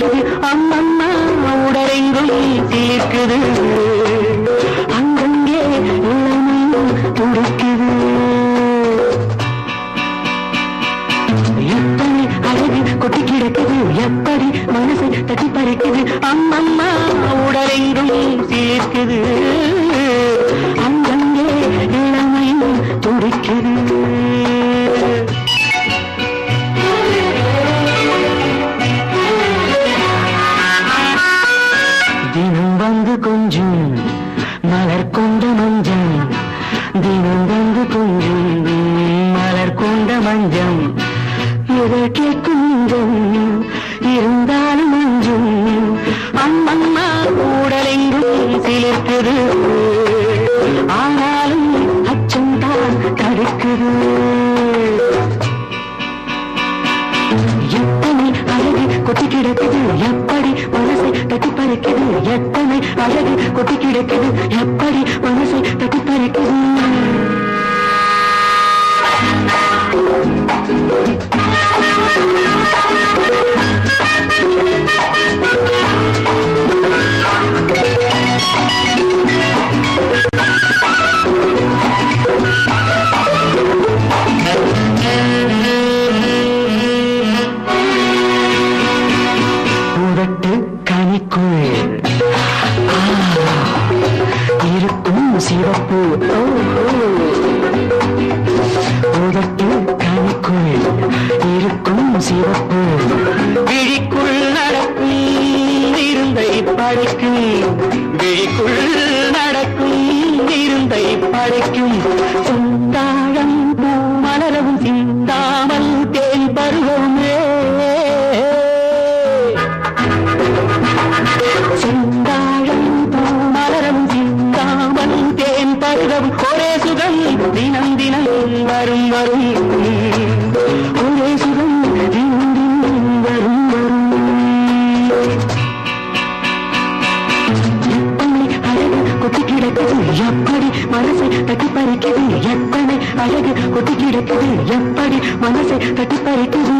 பறிக்குது அம்மம்மா உடலெங்கும் தீர்க்குது அங்கங்கே இளமையும் துடிக்குது எத்தனை அழகு கொட்டி கிடக்குது எப்படி மனசை தட்டி பறிக்குது அம்மம்மா உடலெங்கும் தீர்க்குது அங்கங்கே இளமையும் துடிக்குது தினம் வந்து கொஞ்சம் மலர் கொண்ட மஞ்சம் தினம் வந்து கொஞ்சம் மலர் கொண்ட மஞ்சம் இதற்கே குஞ்சம் இருந்தாலும் மஞ்சம் அம்மம்மா உடலெங்கும் சிலிர்க்குது ஆனாலும் அச்சம்தான் தடுக்குது எத்தனை அழகு கொட்டி கிடக்குது எப்படி மனசை தட்டி பறிக்குது எத்தனை அழகு கொட்டி கிடக்குது எப்படி மனசை தட்டி பறிக்குது சிவப்பு உதட்டு கணிக்குள் இருக்கும் சிவப்பு விழிக்குள் நடக்கும் இருந்தை படைக்கும் விழிக்குள் நடக்கும் இருந்தை படைக்கும் சுந்தாழம் பூ மலரவும் சிந்தாமல் தேன் பருவமே சுந்தாழம் பூ மலரவும் சிந்தாமல் தேன் பருவம் ஒரே சுகம் தினம் தினம் வரும் வரும் ஒரே சுகம் தினம் தினம் வரும் வரும் எத்தனை அழகு கொட்டி கிடக்குது எப்படி மனசை தட்டி பறிக்குது எத்தனை அழகு கொட்டி கிடக்குது எப்படி மனசை தட்டி பறிக்குது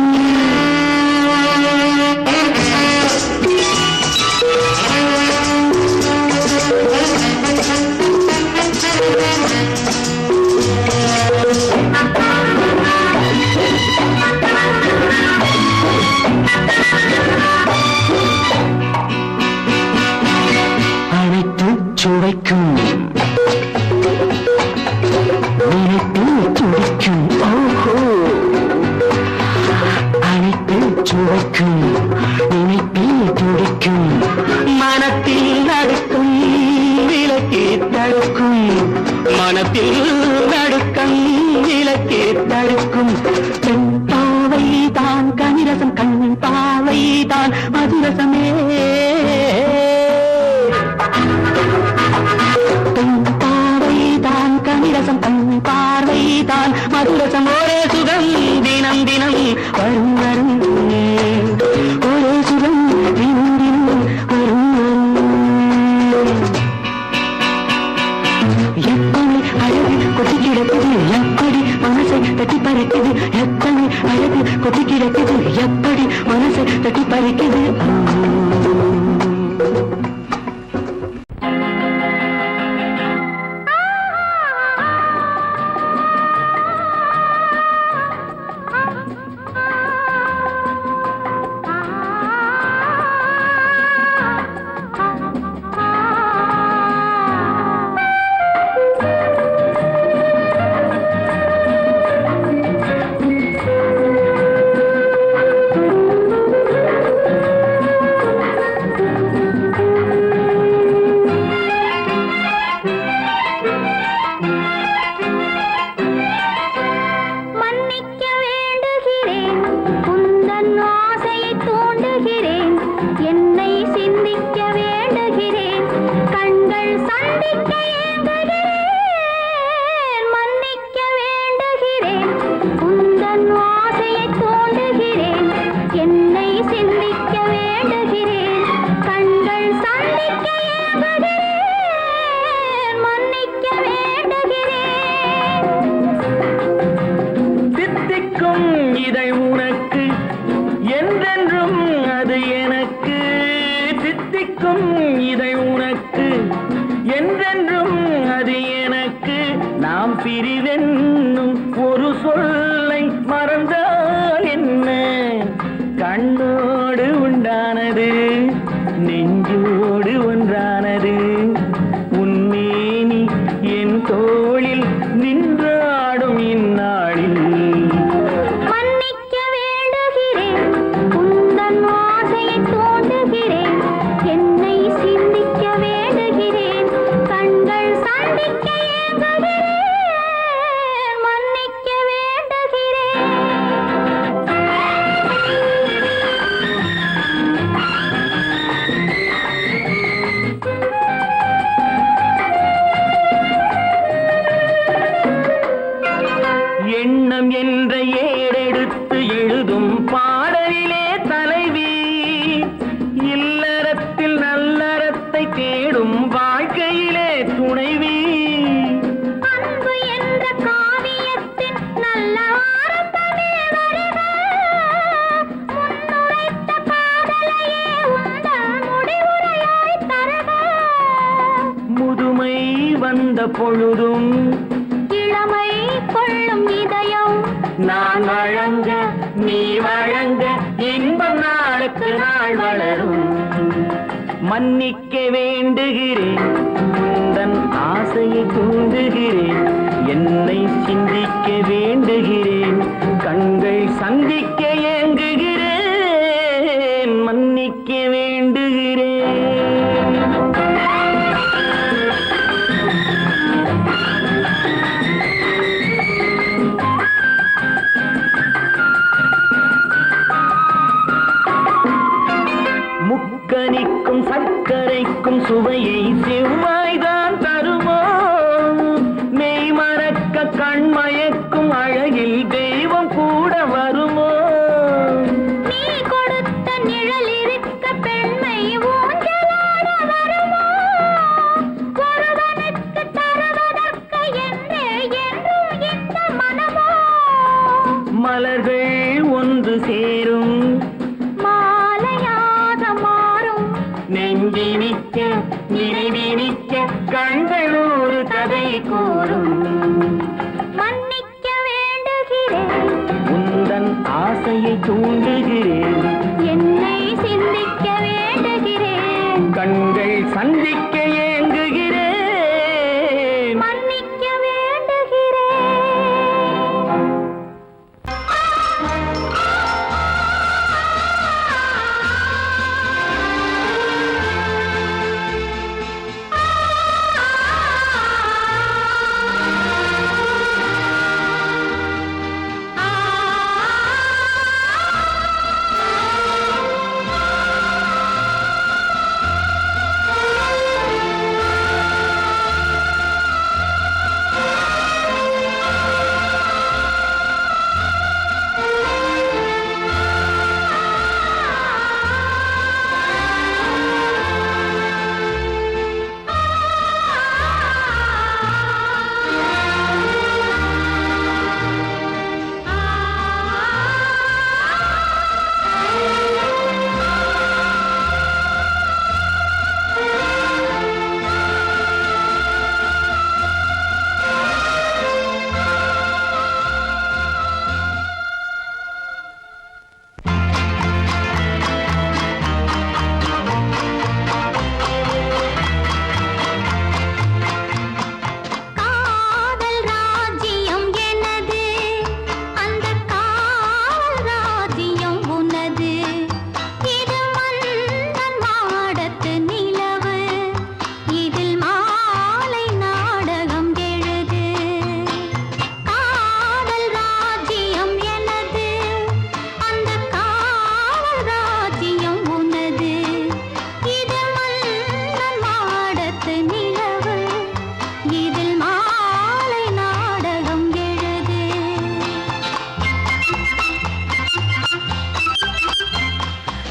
அனைத்து சுவைக்கும் நினைத்து துடிக்கும் ஓஹோ அனைத்து சுவைக்கும் நினைத்து துடிக்கும் மனத்தில் நடுக்கும் விலக்கி தடுக்கும் மனத்தில் நடுக்கம் விலக்கி தடுக்கும் பெண் பாவை தான் கனிரசம் கண் பாவை தான் மதுரசமே பெண் பாவை தான் கனிரசம் கண் பார்வை தான் மதுரசம் ஒரே சுகம் தினம் தினம் வரும் வரும் ஒரே சுகம் தினம் தினம் வரும் வரும் எத்தனை அழகு கொட்டி கிடக்குது எப்படி மனசை தட்டி பறிக்குது எத்தனை அழகு கொட்டி கிடக்குது எப்படி மனசை தட்டி பறிக்குது இதை உனக்கு என்றென்றும் அது எனக்கு துடிக்கும் இதை உனக்கு என்றென்றும் அது எனக்கு நாம் பிரிவென்னும் ஒரு சொல்லை மறந்தால் என்ன கண்ணோடு உண்டானது நெஞ்சோடு ஒன்றானது உன்மேனி என் தோளில் நின்றாடும் இந்நாளில் மன்னிக்க வேண்டுகிறேன் உந்தன் ஆசையை தோண்டுகிறேன் என்னை சிந்திக்க வேண்டுகிறேன் கண்கள் சந்திக்க ஏங்குகிறேன் மன்னிக்க வேண்டுகிறேன் எண்ணம் என்ற ஏடெடுத்து எழுதும் பாடலிலே தலைவி இல்லறத்தில் நல்லறத்தை தேடும் வாழ்க்கையிலே துணைவி அன்பு என்ற காவியத்தின் நல்ல ஆரம்பமே வருக முன்னுரைத்த காதலையே உந்தன் முடிவுரையாய் தருக முதுமை வந்த பொழுதும் இளமை கொள்ளும் இதயம் நான் வழங்க நீ வழங்க இன்பம் நாளுக்கு நாள் வளரும் மன்னிக்க வேண்டுகிறேன் உந்தன் ஆசையை தூண்டுகிறேன் என்னை சிந்திக்க வேண்டுகிறேன் கண்கள் சந்திக்க ஏங்குகிறேன் மன்னிக்க வேண்டுகிறேன் முக்கனிக்கும் சர்க்கரைக்கும் சுவையை செவ்வாய்தான் தருமோ மெய் மறக்க கண்மயக்கும் அழகில் தெய்வம் கூட வருமோ நீ கொடுத்த நிழல் இருக்க பெண்மை ஊஞ்சலாட வருமோ ஒருவனுக்கு தருவதற்கு என்றே என்றும் இந்த மனமோ மலர்கள் ஒன்று சேரும் மாலையாக மாறும் நெஞ்சினிக்க நிறைவினிக்க கண்கள் ஒரு கதை கூறும் மன்னிக்க வேண்டுகிறேன் உந்தன் ஆசையை தூண்டுகிறேன் என்னை சிந்திக்க வேண்டுகிறேன் கண்கள் சந்திக்க ஏங்குகிறேன் மன்னிக்க வேண்டுகிறேன்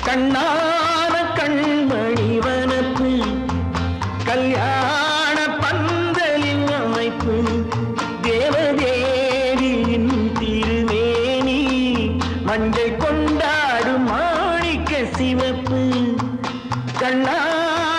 கண்ணான கண்மணி வனப்பு கல்யாண பந்தலின் அமைப்பு தேவதேவியின் திருமேனி மஞ்சள் கொண்டாடும் மாணிக்க சிவப்பு கண்ணான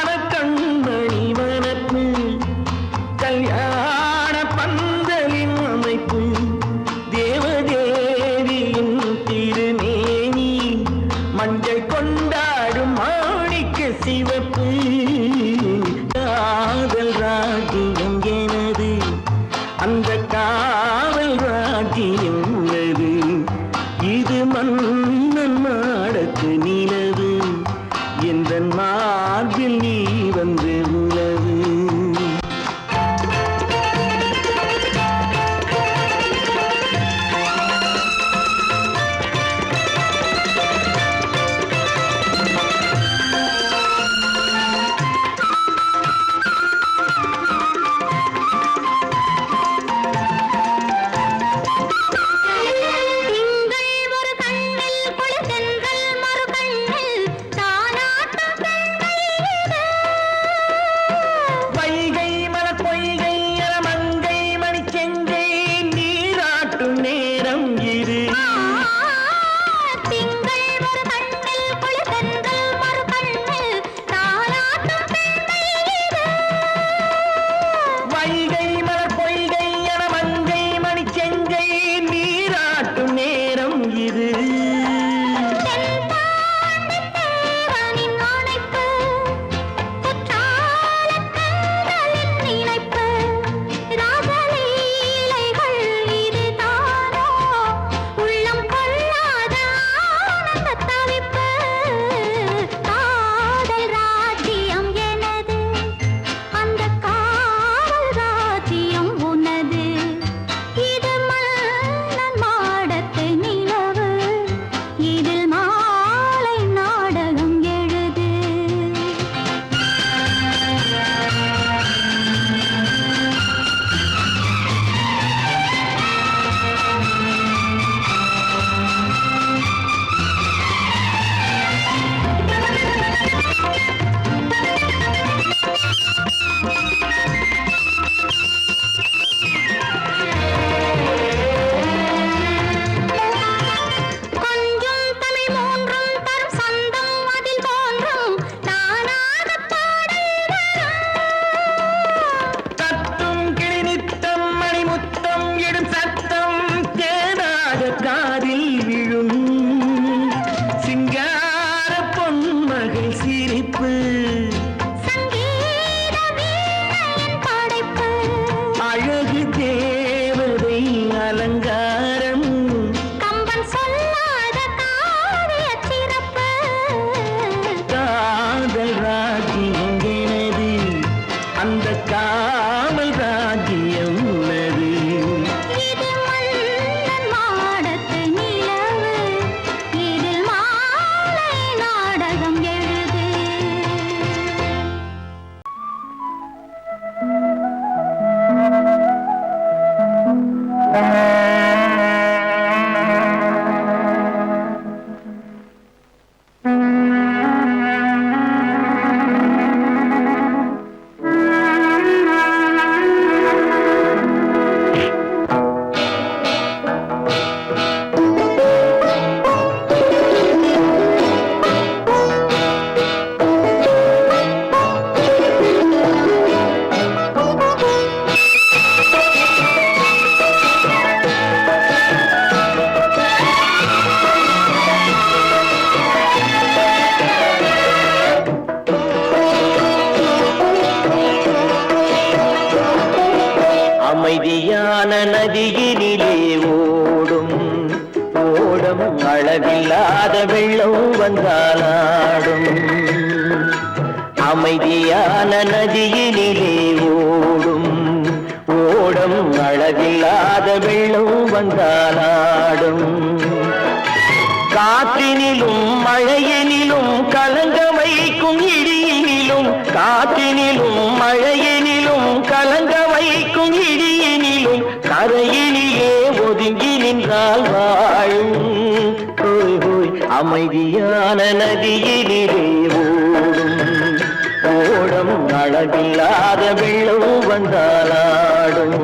அளவில்லாத வெள்ளம் வந்தாலாடும் அமைதியான நதியினிலே ஓடும் ஓடம் அளவில்லாத வெள்ளம் வந்தாலாடும் காற்றினிலும் மழையினிலும் கலங்க வைக்கும் இடியினிலும் காற்றினிலும் மழையினிலும் கலங்க வைக்கும் இடியினிலும் கரையினிலே ஒதுங்கி நின்றால் வாழும் ஹோய் ஹோய் அமைதியான நதியினிலே ஓடும் ஓடம் அளவில்லாத வெள்ளம் வந்தாலாடும்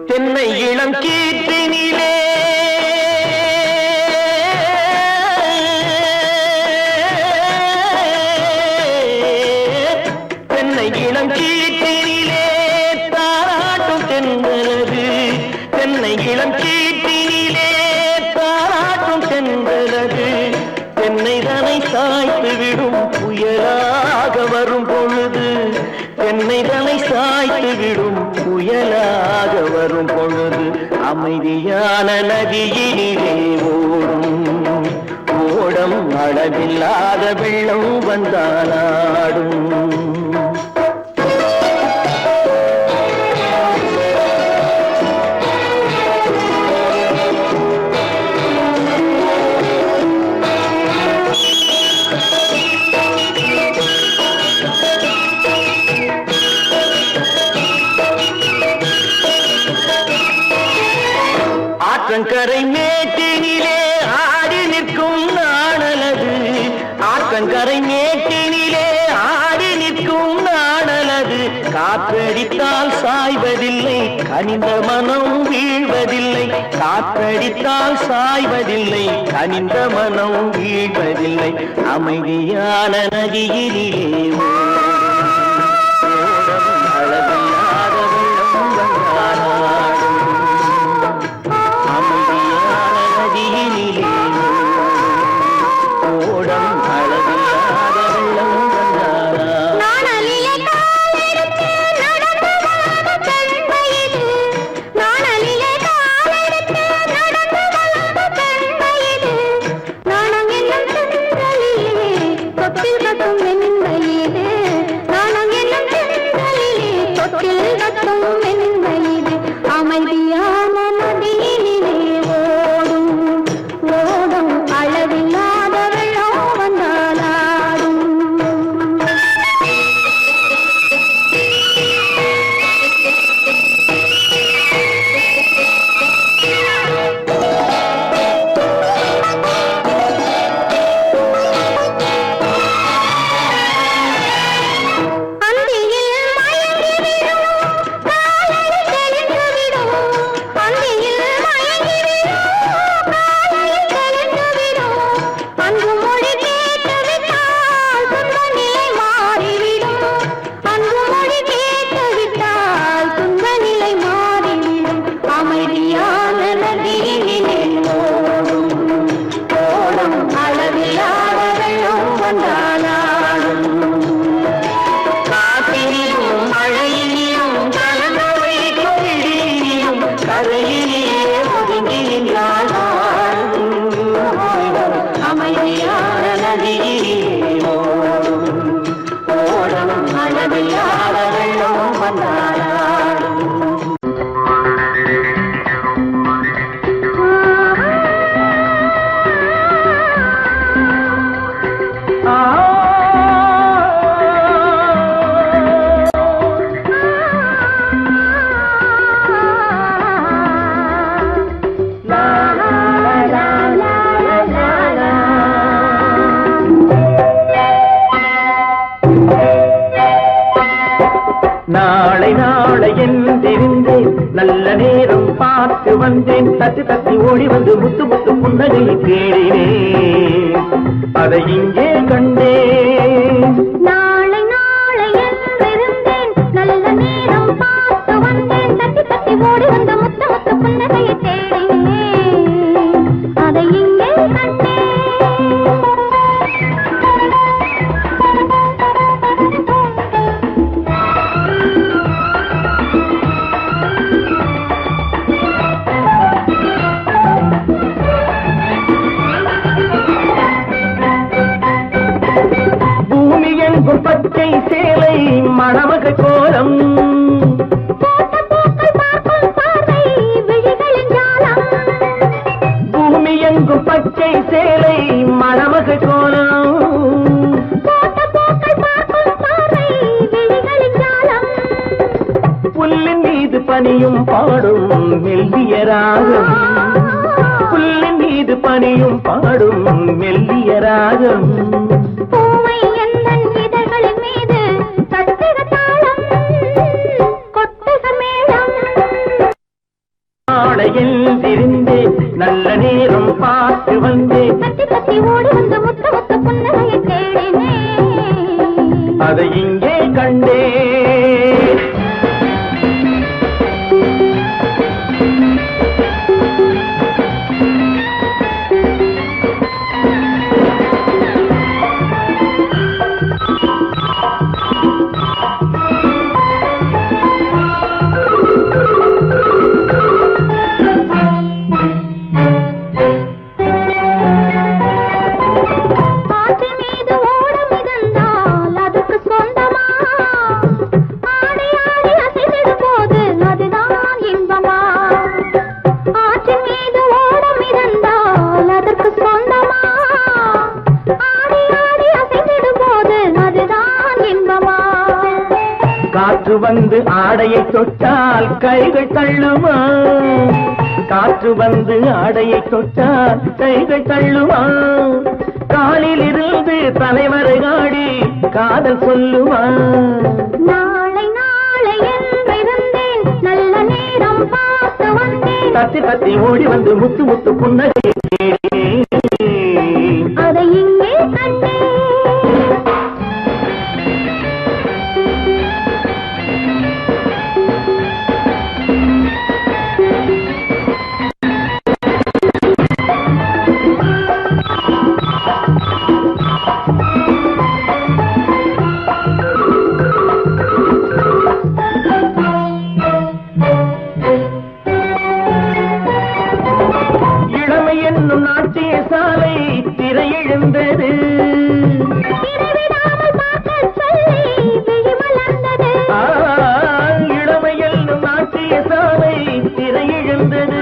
தென்னை இளம் கீற்றினிலே தென்னை இளம் கீற்றினிலே தாராட்டும் தென்றலது தென்னை இளம் கீற்றினிலே தாராட்டும் தென்றலது தென்னை தனை சாய்த்து விடும் புயலாக வரும் பொழுது தென்னை தனை சாய்த்து விடும் புயலாக வரும் பொழுது அமைதியான நதியினிலே ஓடும் ஓடம் அளவில்லாத வெள்ளம் வந்தாலாடும் ஆற்றங்கரை மேட்டினிலே ஆடி நிற்கும் நாணலது ஆற்றங்கரை மேட்டினிலே ஆடி நிற்கும் நாணலது காற்றடித்தால் சாய்வதில்லை கனிந்த மனம் வீழ்வதில்லை காற்றடித்தால் சாய்வதில்லை கனிந்த மனம் வீழ்வதில்லை அமைதியான நதியினிலே நாளை நாளை என்றிருந்தேன் நல்ல நேரம் பார்த்து வந்தேன் தட்டி தட்டி ஓடி வந்து முத்து முத்து புன்னகையை தேடினேன் அதை இங்கே கண்டேன் நாளை நாளை என்றிருந்தேன் நல்ல நேரம் பார்த்து வந்தேன் தட்டி தட்டி ஓடி வந்து முத்து முத்து புன்னகையை தேடினேன் எங்கும் பச்சை சேலை மணமக கோலம் பூமி எங்கும் பச்சை சேலை மணமக கோலம் புல்லின் மீது பனியும் பாடும் மெல்லிய ராகம் புல்லின் மீது பனியும் பாடும் மெல்லிய ராகம் எழுந்திருந்தேன் நல்ல நேரம் பார்த்து வந்தேன் ஓடி வந்து முத்த முத்த புன்னகையை தேடினேன் அதை இங்கே கண்டேன் காற்று வந்து ஆடையை தொட்டால் கைகள் தள்ளுமா காற்று வந்து ஆடையை தொட்டால் கைகள் தள்ளுமா காலில் இருந்து தலைவரை ஆடி காதல் சொல்லுமா நாளை நாளை என்றிருந்தேன் நல்ல நேரம் பார்த்து வந்தேன் தத்தி தத்தி ஓடி வந்து முத்து முத்து புன்னகையை தேடினேன் அதை இங்கே கண்டேன் நாட்டிய சாலை திரையெழுந்தது இளமையில் நாட்டிய சாலை திரையெழுந்தது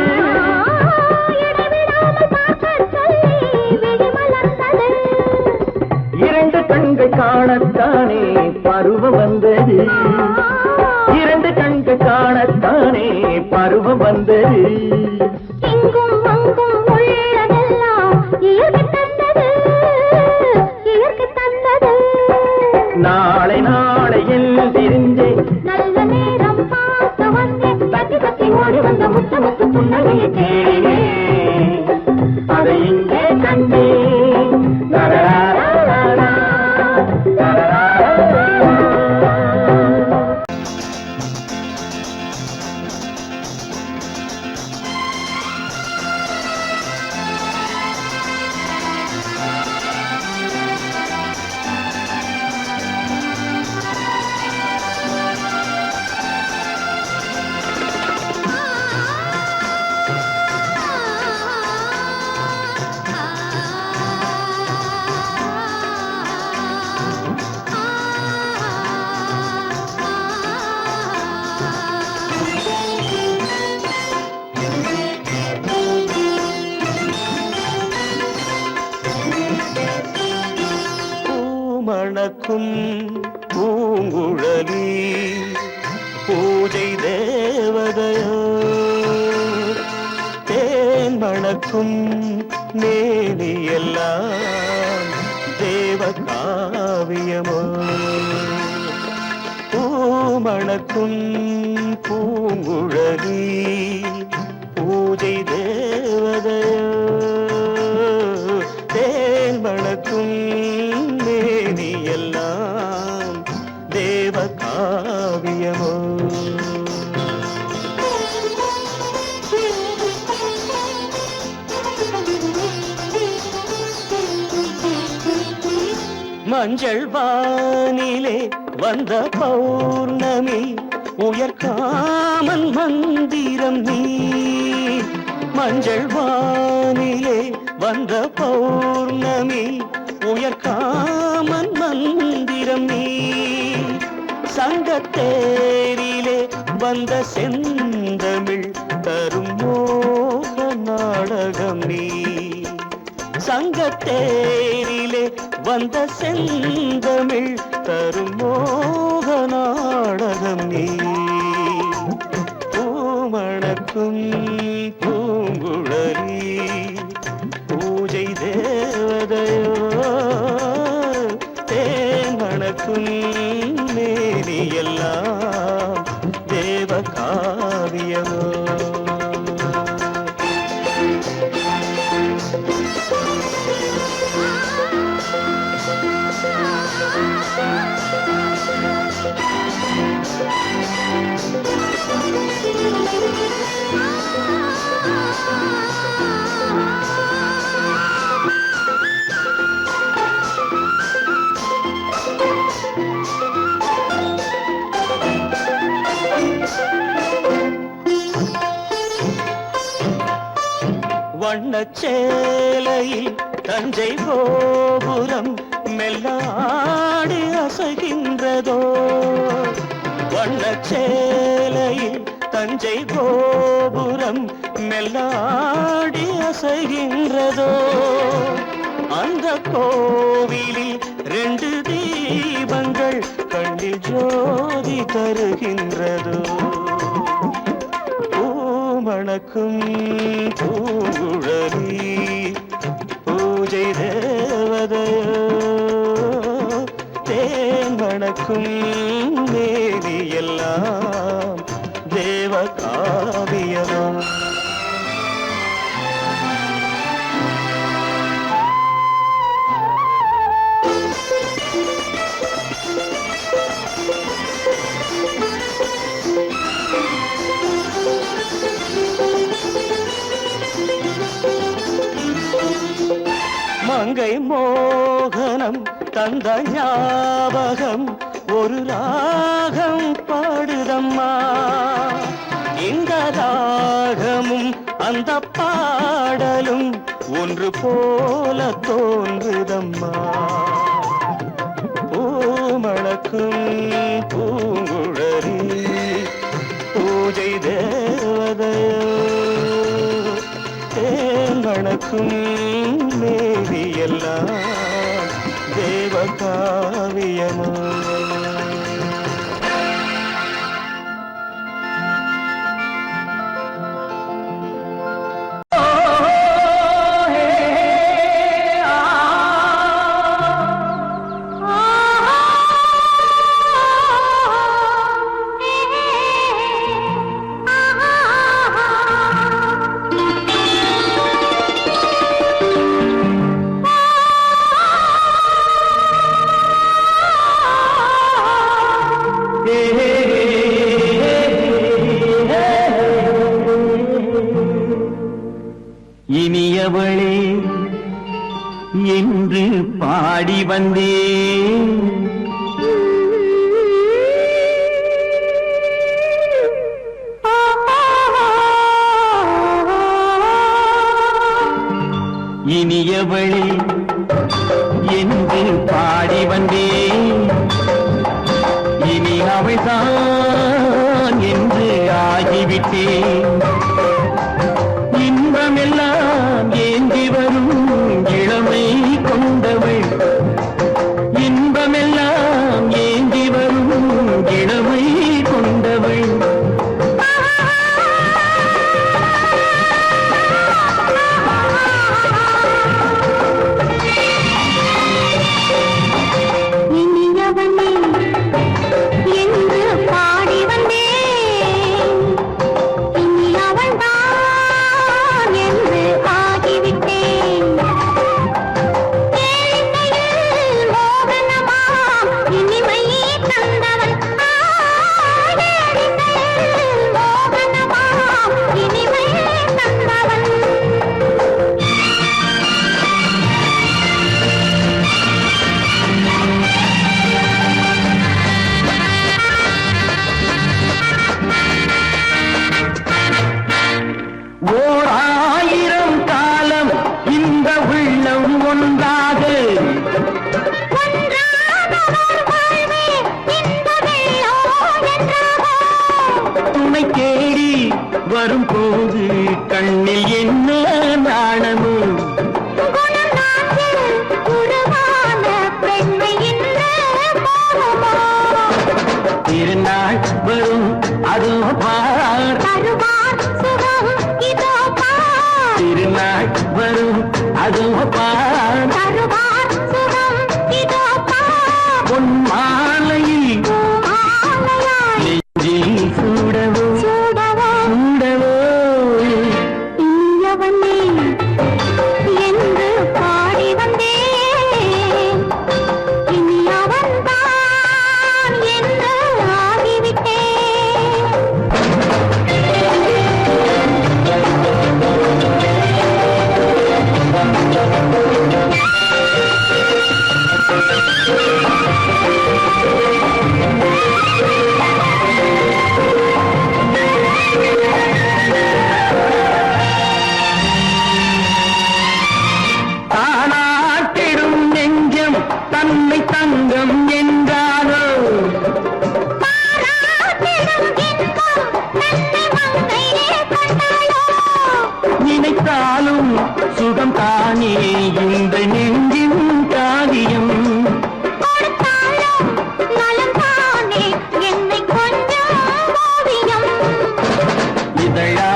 இரண்டு கண்கள் காணத்தானே பருவம் வந்தது இரண்டு கண்கள் காணத்தானே பருவம் வந்தது நாளை நாளை எழுந்திருந்தேன் நல்ல நேரம் பார்த்து வந்தேன் தத்தி தத்தி ஓடி வந்த முத்த முத்து புன்னகையை தேடினேன் அதை இங்கே கண்டேன் தரராரரா, தரராரரா. மணக்கும் பூங்குழலி பூஜை தேவதையோ தேன் மணக்கும் மேனியெல்லாம் தேவ காவியமோ பூமணக்கும் பூங்குழலி பூஜை தேவதையோ தேன் மணக்கும் எல்லாம் தேவ காவியமோ மஞ்சள் வானிலே வந்த பௌர்ணமி உயர்காமன் மந்திரம் நீ மஞ்சள் வானிலே வந்த பௌர்ணமி உயர்காமன் மந்திரம் நீ சங்கத்தேரிலே வந்த செந்தமிழ் தரும் மோக நாடகம் நீ சங்கத்தேரிலே வந்த செந்தமிழ் தரும் மோக நாடகம் நீ பூமணக்கும் பூங்குழலி பூஜை தேவதையோ தேன் மணக்கும் மேனி எல்லாம் தேவ காவியமோ வண்ணச்சேலையில் தஞ்சை கோபுரம் மெல்லாடி அசைகின்றதோ வண்ணச்சேலையில் தஞ்சை கோபுரம் மெல்லாடி அசைகின்றதோ அந்த கோவிலில் 2 தீபங்கள் கண்ணில் ஜோதி தருகின்றதோ மணக்கும் பூங்குழலி பூஜை தேவதையோ தேன் மணக்கும் மேனி எல்லாம் தேவ காவியமோ மங்கை மோகனம் தந்த ஞாபகம் ஒரு ராகம் பாடுதம்மா இந்த ராகமும் அந்த பாடலும் ஒன்று போல தோன்றுதம்மா பூமணக்கும் பூங்குழலி பூஜை தேவதையோ தேன் மணக்கும் மேவி எல்லாம் தேவ காவியமோ இனியவளே என்று பாடி வந்தேன் இனியவளே என்று பாடி வந்தேன் இனி அவள்தான் என்று ஆகிவிட்டேன் இன்பமெல்லாம் ஏந்தி வரும் இளமை கொண்டவள் இன்பமெல்லாம் ஏந்தி வரும் இளமை கொண்டவள் இனியவனே என்று பாடி வந்தேன் வரும்போது கண்ணில் என்ன நாணமோ குணநாட்டில் உருவான பெண்மை இந்த மோகமோ திருநாள் வரும் அதோ பார் தருவார் சுகம் இதோ பார் திருநாள் வரும் அதோ பார் தருவார் சுகம் இதோ பார் பொன் மாலையில் பூமாலையாய் நெஞ்சில் சூடவோ சூடவோ சூடவோ இனியவனே என்று பாடி வந்தேன் இனி அவன்தான் என்று ஆகிவிட்டேன் தானாட்டிடும் நெஞ்சம் தன்னை தங்கம் என்றாரோ பாராட்டிடும் இன்பம் தன்னை மங்கையே கண்டாளோ நினைத்தாலும் சுகம் தானே இந்த நெஞ்சின் காவியம் கொடுத்தாலும் நலம்தானே என்னை கொஞ்சம் ஓவியம் இதழா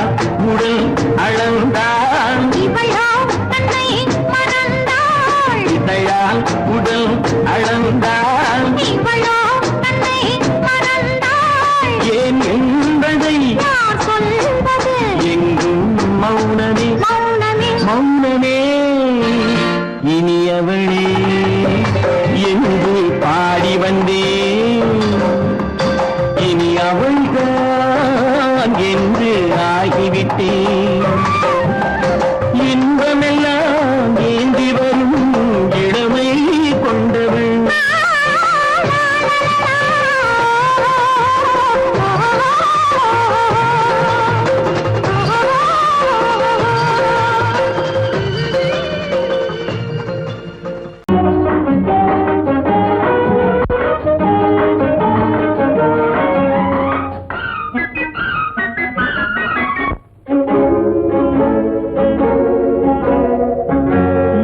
உடல் அளந்தான் இவளோ தன்னை மறந்தாள் இதழால் உடல் அளந்தான் இவளோ தன்னை மறந்தாள் ஏன் என்பதை யார் சொல்வது எங்கும் மௌனமே மௌனமே மௌனமே இனியவளே என்று பாடி வந்தேன் இனி அவள்தான் என்று ஆகிவிட்டேன் இன்பமெல்லாம் ஏந்தி வரும் இளமை கொண்டவள்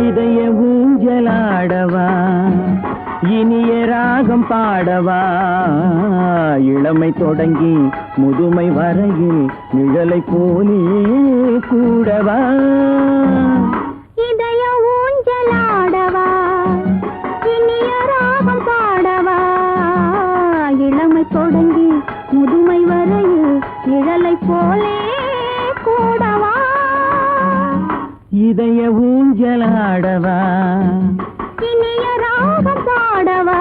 இதய ஊஞ்சலாடவா இனிய ராகம் பாடவா இளமை தொடங்கி முதுமை வரையில் நிழலை போலே கூடவா இதய ஊஞ்சலாடவா இனிய ராகம் பாடவா இளமை தொடங்கி முதுமை வரையில் நிழலை போலே கூடவா இதய ஊஞ்சலாடவா இனிய ராகம் பாடவா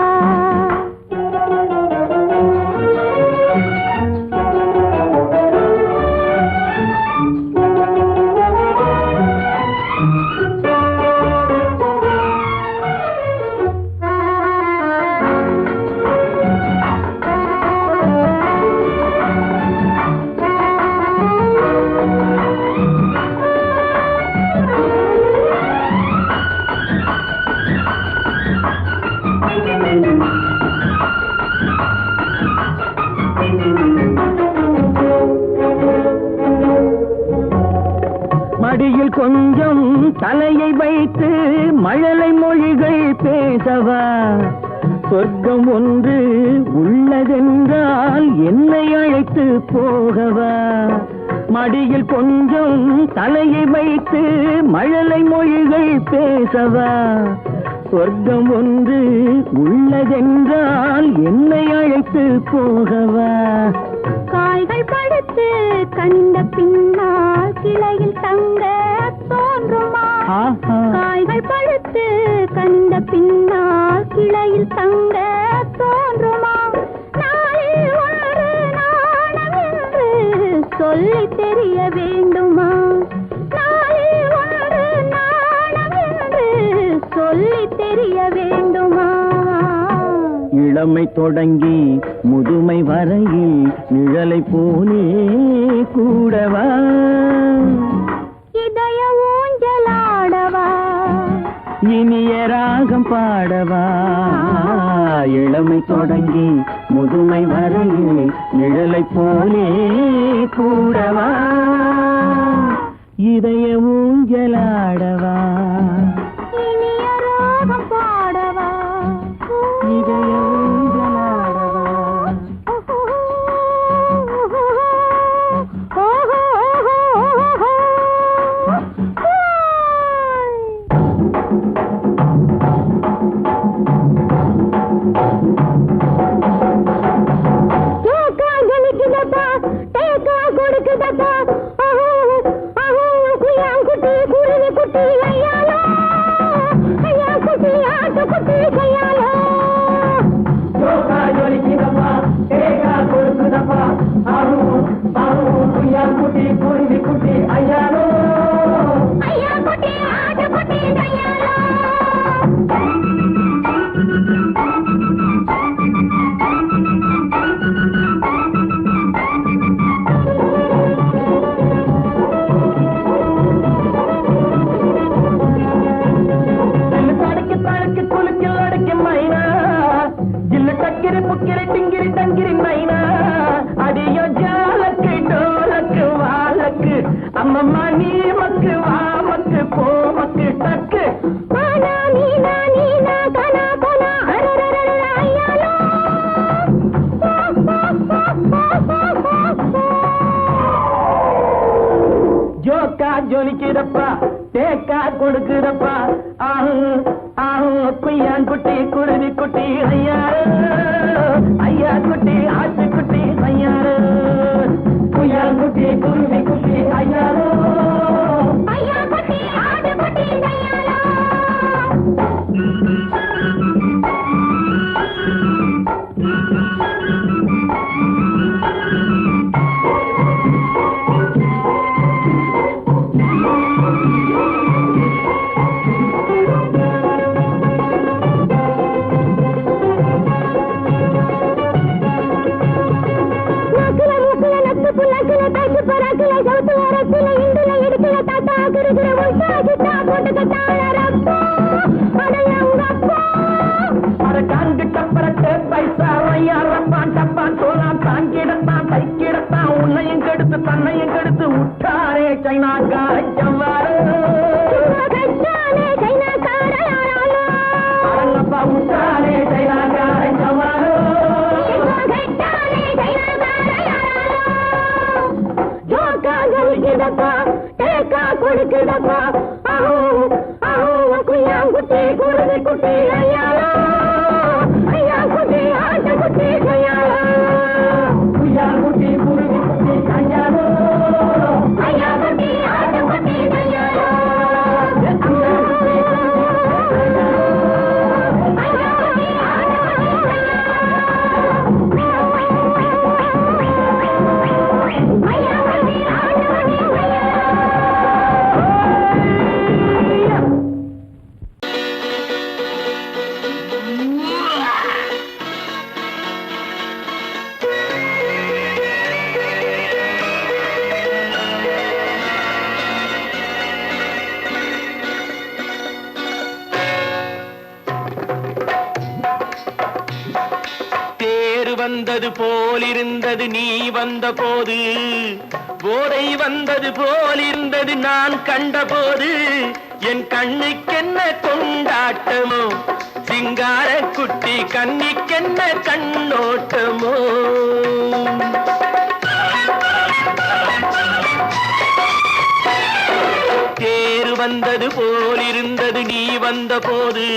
மடியில் கொஞ்சம் தலையை வைத்து மழலை மொழிகள் பேசவா சொர்க்கம் ஒன்று உள்ளதென்றால் என்னை அழைத்து போகவா மடியில் கொஞ்சம் தலையை வைத்து மழலை மொழிகள் பேசவா சொர்க்கம் ஒன்று உள்ளதென்றால் என்னை அழைத்து போகவா காய்கள் படுத்து கண்ட பின்னால் கிளையில் தங்க தோன்றுமா ஆஹா காய்கள் பழுத்து கண்ட பின்னால் கிளையில் தங்க தோன்றுமா நாளில் ஒன்று நாணம் என்று சொல்லி தெரிய வேண்டுமா நாளில் ஒன்று நாணம் என்று சொல்லி தெரிய வேண்டுமா இளமை தொடங்கி முதுமை வரையில் நிழலை போலே கூடவா இதய ஊஞ்சலாடவா இனிய ராகம் பாடவா இளமை தொடங்கி முதுமை வரையில் நிழலை போலே கூடவா இதய ஊஞ்சலாடவா இனிய ராகம் பாடவா இதய ஊஞ்சலாடவா ஜொலிக்கிறப்பா தேக்கா கொடுக்கிறப்பா ஆஹு ஆஹு குய்யான் குட்டி குருவி குட்டி ஐயாரு ஐயா குட்டி ஆட்டு குட்டி ஐயாரு குய்யான் குட்டி குருவி குட்டி ஐயாரு ஐயா குட்டி ஆடு குட்டி ஐயாரோ உன்னையும் கெடுத்து தன்னையும் கெடுத்து விட்டாரே சைனாக்கார செவ்வாறு அரங்கப்பா விட்டாரே சைனாக்கார செவ்வாறு கொடுக்குதப்பா குட்டி குருவி குட்டி ஐயாரோ ஐயா குட்டி ஆட்டு குட்டி ஐயாரோ குய்யா குட்டி குருவி குட்டி ஐயாரோ ஐயா குட்டி ஆட்டு குட்டி ஐயாரோ வந்தது போலிருந்தது நீ வந்த போது போதை வந்தது போலிருந்தது நான் கண்டபோது என் கண்ணுக்கென்ன கொண்டாட்டமோ சிங்கார குட்டி கண்ணிக்கென்ன கண்ணோட்டமோ தேர் வந்தது போலிருந்தது நீ வந்த போது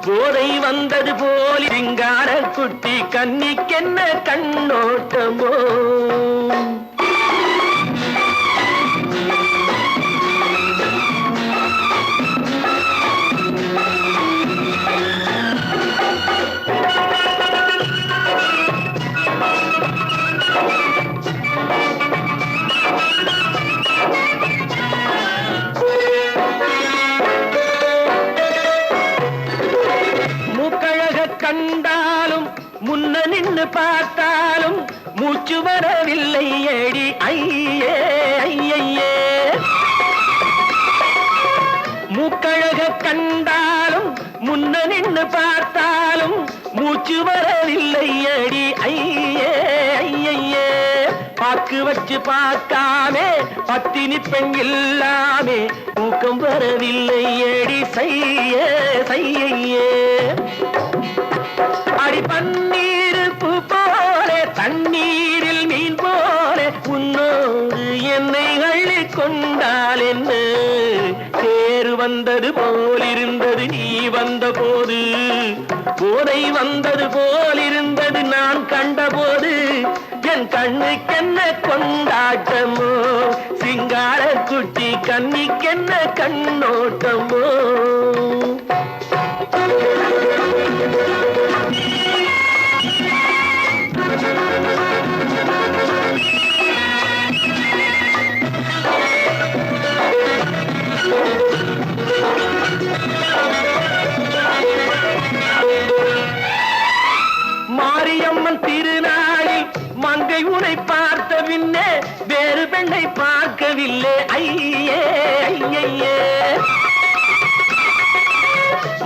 போதை வந்தது போல் சிங்கார குட்டி கண்ணிக்கென்ன கண்ணோட்டமோ கண்டாலும் முன்ன நின்று பார்த்தாலும் மூச்சு வரவில்லை ஏடி ஐயே ஐயே மூக்கழக கண்டாலும் முன்ன நின்று பார்த்தாலும் மூச்சு வரவில்லை அடி ஐயே ஐயே பாக்கு வச்சு பார்க்காமே பத்தினி பெண் இல்லாமே தூக்கம் வரவில்லை அடி செய்ய செய்யே அடி பன்னீர் பூ போல தண்ணீரில் மீன் போல உன்னோடு என்னை அள்ளி கொண்டால் என்ன தேர் வந்தது போலிருந்தது நீ வந்த போது போதை வந்தது போலிருந்தது நான் கண்டபோது என் கண்ணுக்கென்ன கொண்டாட்டமோ சிங்கார குட்டி கண்ணிக்கென்ன கண்ணோட்டமோ மாரியம்மன் திருநாளில் மங்கை உனை பார்த்த பின்னே வேறு பெண்ணை பார்க்கவில்லை ஐயே ஐயே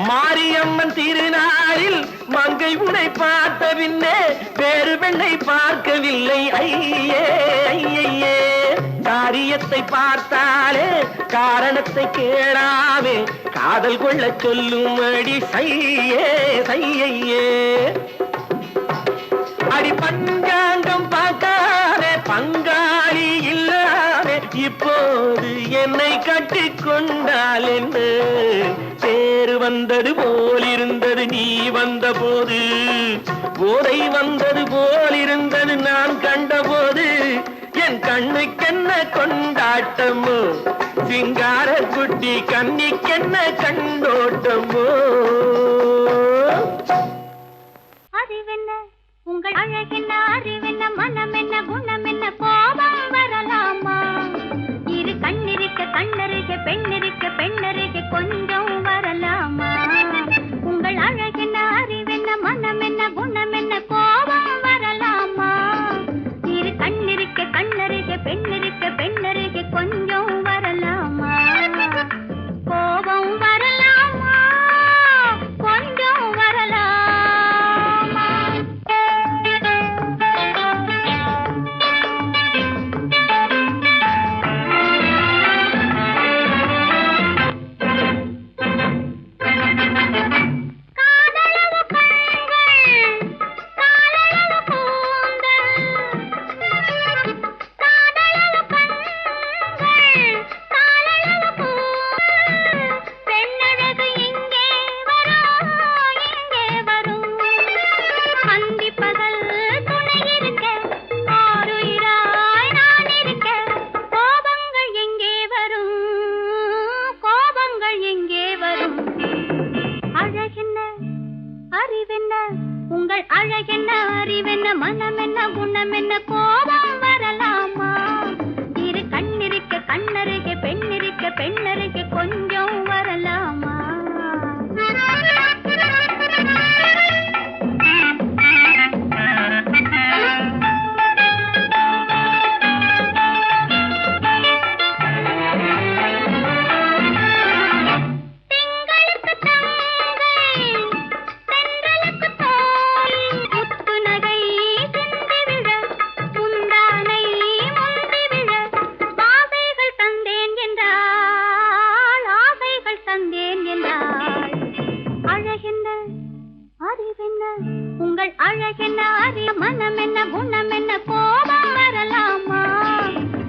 மாரியம்மன் திருநாளில் மங்கை உனை பார்த்த பின்னே வேறு பெண்ணை பார்க்கவில்லை ஐயே ஐயே காரியத்தை பார்த்தாலே காரணத்தை கேளாமே காதல் கொள்ள சொல்லும் அடி செய்யே செய்யே அடி பஞ்சாங்கம் பார்க்காதே பங்காளி இல்லாமே இப்போது என்னை கட்டி கொண்டால் என்று தேர் வந்தது போலிருந்தது நீ வந்த போது போதை வந்தது போலிருந்தது நான் கண்டபோது என் கண்ணுக்கென்ன கொண்டாட்டமோ சிங்கார குட்டி கண்ணிக்கென்ன கண்டோட்டமோ அறிவென்ன உங்கள் அழகென்ன அறிவென்ன மனம் என்ன குணம் என்ன கோபம் வரலாமா இரு கண்ணிருக்க கண்ணருக பெண்ணிருக்க பெண்ணருக கொஞ்சம் வரலாமா உங்கள் அழகென்ன அறிவென்ன மனம் என்ன குணம் என்ன கோபம் வரலாமா இரு கண்ணிருக்க கண்ணருக பெண்ணிருக்க பெண்ணருக கொஞ்சம் வரலாமா கோபம் வரலாமா கொஞ்சம் வரலாமா உங்கள் அழகென்ன அறிவென்ன மனம் என்ன குணம் என்ன கோபம் வரலாமா இரு கண்ணிருக்க கண்ணருக பெண்ணிருக்க பெண்ணருக கொஞ்சம் வரலாமா உங்கள் அழகென்ன அறிய மனம் என்ன குணம் என்ன கோபம் வரலாமா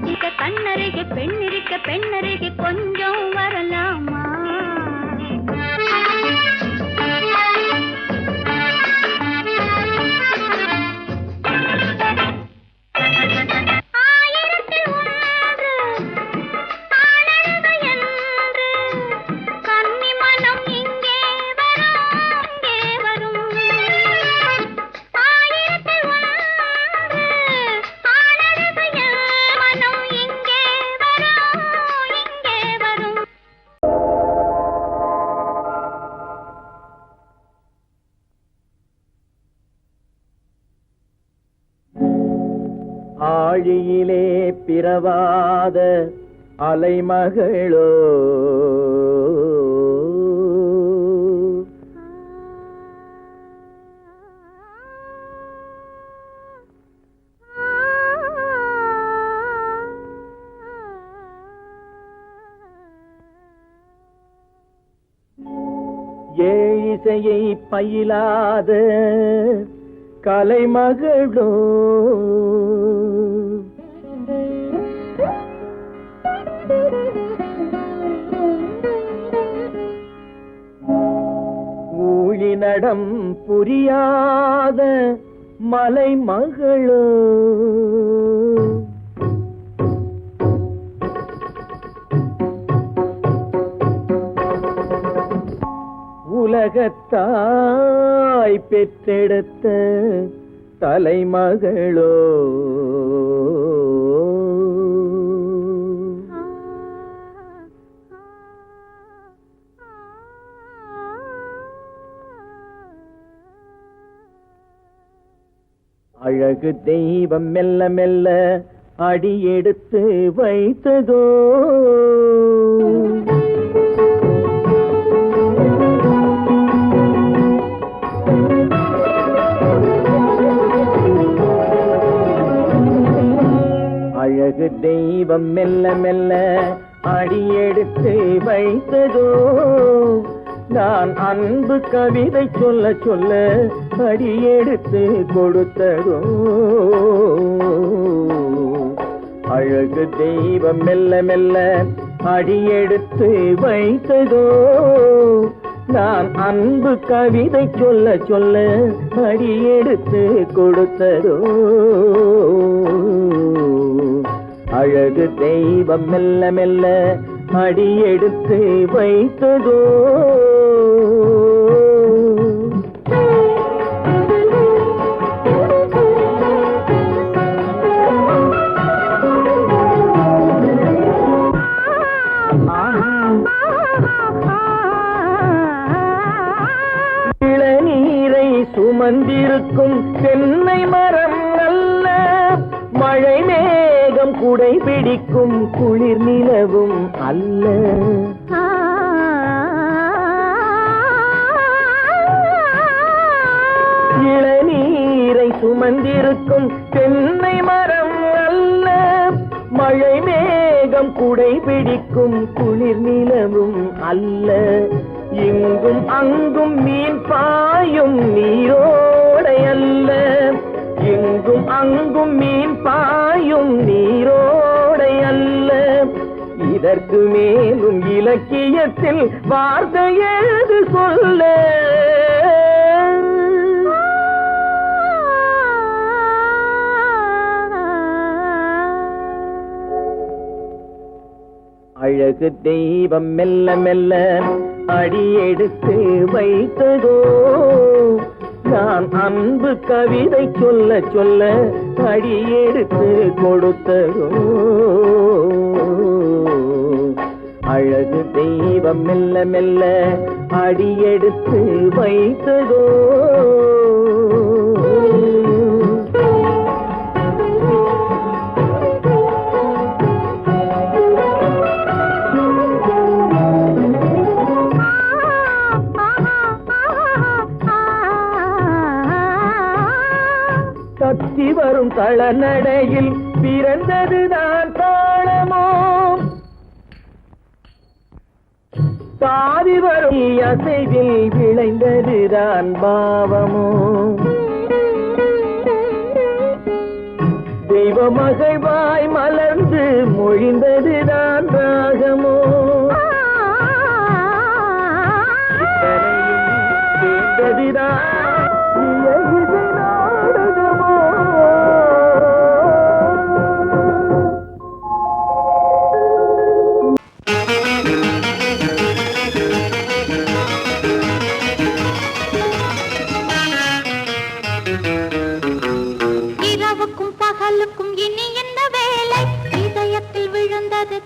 இங்க கண்ணருக பெண்ணிருக்க பெண்ணருக கொஞ்சம் வரலாமா ஆழியிலே பிறவாத அலைமகளோ ஏழிசையை பயிலாத கலைமகளோ ஊழினடம் புரியாத மலைமகளோ உலகத்தாய் பெற்றெடுத்த தலைமகளோ அழகு தெய்வம் மெல்ல மெல்ல அடியெடுத்து வைத்ததோ அழகு தெய்வம் மெல்ல மெல்ல அடியெடுத்து வைத்ததோ நான் அன்பு கவிதை சொல்ல சொல்ல அடியெடுத்து கொடுத்ததோ அழகு தெய்வம் மெல்ல மெல்ல அடியெடுத்து வைத்ததோ நான் அன்பு கவிதை சொல்ல சொல்ல அடியெடுத்து கொடுத்ததோ அழகு தெய்வம் மெல்ல மெல்ல அடியெடுத்து வைத்ததோ இளநீரை சுமந்திருக்கும் தென்னை மரம் அல்ல மழை மேகம் குடை பிடிக்கும் குளிர் நிலவும் அல்ல இளநீரை சுமந்திருக்கும் தென்னை மரம் அல்ல மழை மேகம் குடை பிடிக்கும் குளிர் நிலவும் அல்ல இங்கும் அங்கும் மீன் பாயும் நீரோடை அல்ல இங்கும் அங்கும் மீன் பாயும் நீரோடை அல்ல இதற்கு மேலும் இலக்கியத்தில் வார்த்தை ஏது சொல்ல அழகு தெய்வம் மெல்ல மெல்ல அடியெடுத்து வைத்ததோ நான் அன்பு கவிதை சொல்ல சொல்ல அடியெடுத்து கொடுத்ததோ அழகு தெய்வம் மெல்ல மெல்ல அடியெடுத்து வைத்ததோ தத்தி வரும் தளநடையில் பிறந்ததுதான் தாளமோ தாவி வரும் அசைவில் விளைந்ததுதான் பாவமோ தெய்வ மகிழ்வாய் மலர்ந்து மொழிந்ததுதான் ராகமோ சேர்ந்ததுதான்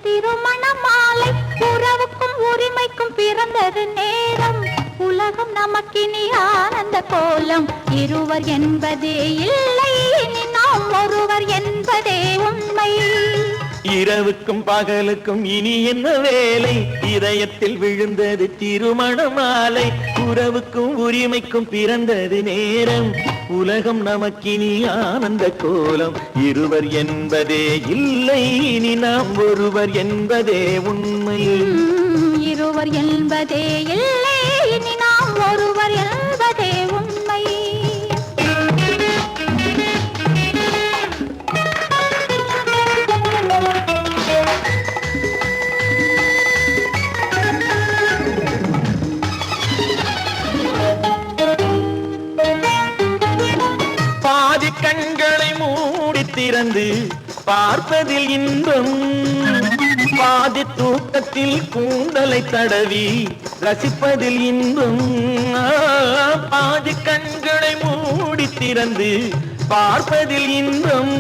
திருமண மாலை உறவுக்கும் உரிமைக்கும் பிறந்தது நேரம் உலகம் நமக்கினி ஆனந்த கோலம் இருவர் என்பதே இல்லை இனி நாம் ஒருவர் என்பதே உண்மை இரவுக்கும் பகலுக்கும் இனி என்ன வேலை இதயத்தில் விழுந்தது திருமண மாலை உறவுக்கும் உரிமைக்கும் பிறந்தது நேரம் உலகம் நமக்கினி ஆனந்த கோலம் இருவர் என்பதே இல்லை இனி நாம் ஒருவர் என்பதே உண்மை இருவர் என்பதே இல்லை இனி நாம் நாம் ஒருவர் என்பதே உண்மை. பாதி கண்களை மூடி திறந்து பார்ப்பதில் இன்பம், பாதி தூக்கத்தில் கூந்தலை தடவி ரசிப்பதில் இன்பம். பாதி கண்களை மூடி திறந்து பார்ப்பதில் இன்பம்,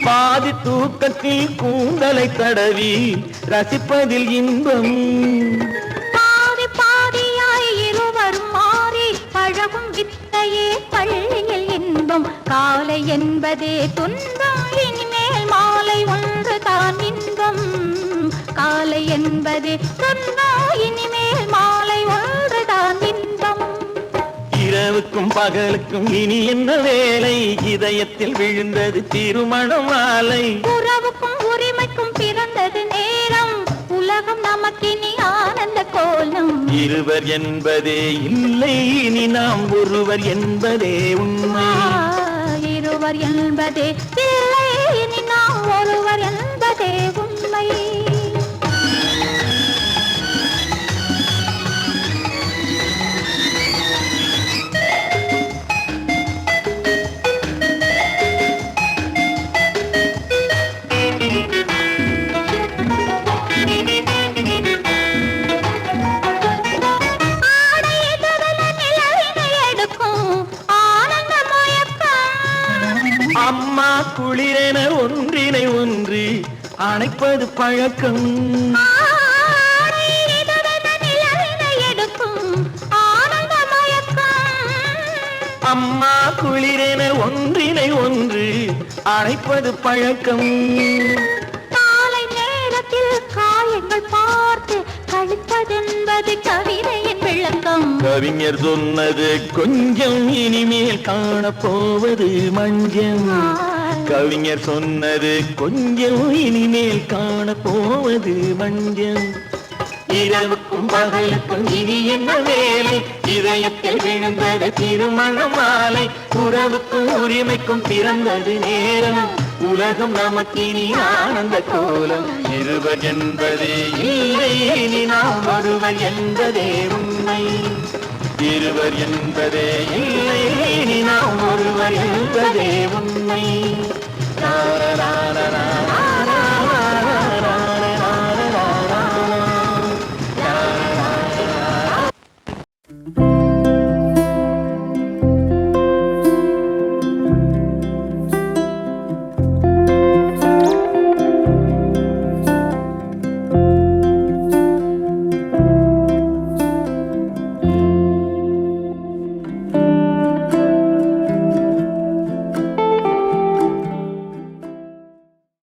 பாதி தூக்கத்தில் கூந்தலை தடவி ரசிப்பதில் இன்பம். பாதி பாதியாய் இருவரும் மாறி பழகும் வித்தையே பள்ளியில் இன்பம். காலை என்பதே துன்பம், இனிமேல் மாலை ஒன்று தான் இன்பம். காலை என்பதே துன்பம், இனிமேல் மாலை ஒன்று தான் இன்பம். இரவுக்கும் பகலுக்கும் இனி என்ன வேலை, இதயத்தில் விழுந்தது திருமண மாலை. உறவுக்கும் உரிமைக்கும் பிறந்தது நேரம், உலகம் நமக்கினி ஆனந்த கோலம். இருவர் என்பதே இல்லை, இனி நாம் ஒருவர் என்பதே உண்மை. இருவர் என்பதே இல்லை, இனி நாம் ஒருவர் என்பதே உண்மை. அம்மா குளிரென ஒன்றினை ஒன்று அணைப்பது பழக்கம். அம்மா குளிரென ஒன்றினை ஒன்று அணைப்பது பழக்கம். காலை நேரத்தில் காயங்கள் பார்த்து கழிப்பதென்பது கவிதையின் விளக்கம். கவிஞர் சொன்னது கொஞ்சம், இனிமேல் காணப்போவது மஞ்சம். கவிஞர் சொன்னது கொஞ்சம், இனிமேல் காணப்போவது மஞ்சம். இரவுக்கும் பகலுக்கும் இனி என்ன வேலை, இதயத்தில் விழுந்தது திருமண மாலை. உறவுக்கும் உரிமைக்கும் பிறந்தது நேரம், உலகம் நமக்கினி ஆனந்த கோலம். இருவர் என்பதே இல்லை, இனி நாம் ஒருவர் என்பதே உண்மை. இருவர் என்பதே இல்லை, இனி நாம் ஒருவர் என்பதே உண்மை.